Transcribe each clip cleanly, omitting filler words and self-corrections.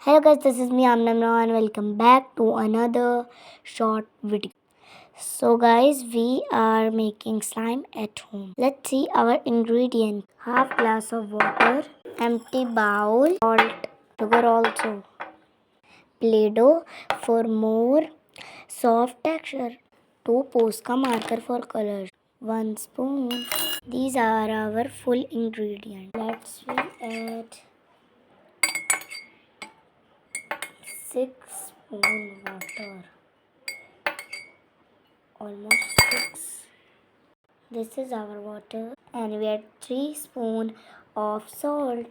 Hello guys, this is me Amna and welcome back to another short video. So guys, we are making slime at home. Let's see our ingredients. Half glass of water, empty bowl, salt, sugar also, Play-Doh for more soft texture, 2 Posca marker for colors, 1 spoon. These are our full ingredients. Let's add 6 spoon water, almost 6. This is our water, and we add 3 spoon of salt,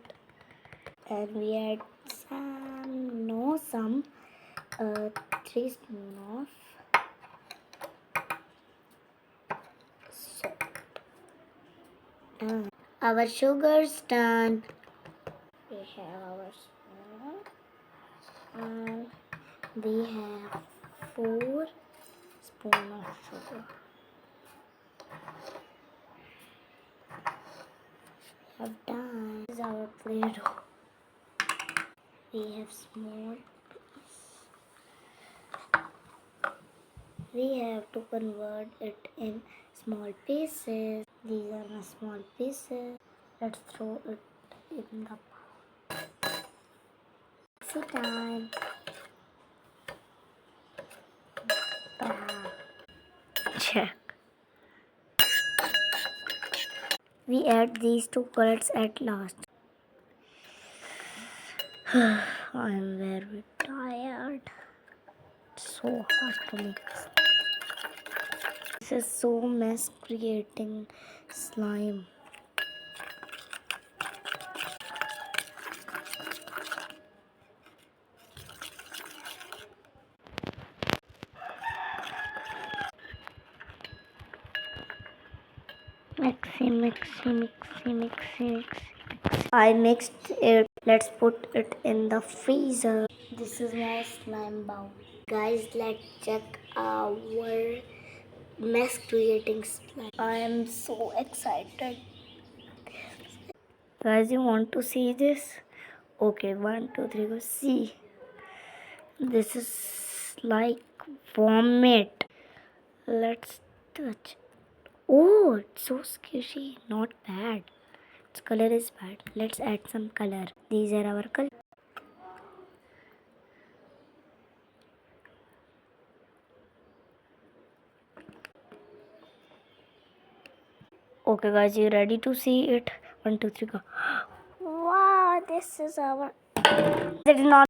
and we add some 3 spoon of salt. Our sugar's done. We have our spoon, and we have 4 spoon of sugar. Have done. This is our Play-Doh. We have small piece. We have to convert it in small pieces. These are my small pieces. Let's throw it in the bowl. Mixy time. Check. We add these 2 colors at last. I am very tired. It's so hard to mix. This is so mess creating slime. Mixy. I mixed it. Let's put it in the freezer. This is my slime bowl. Guys, let's check our mess creating slime. I am so excited. Guys, you want to see this? Okay, 1, 2, 3, go see. This is like vomit. Let's touch. Oh, it's so squishy. Not bad. Its color is bad. Let's add some color. These are our color. Okay guys, you ready to see it? 1, 2, 3, go. Wow, this is our... It is not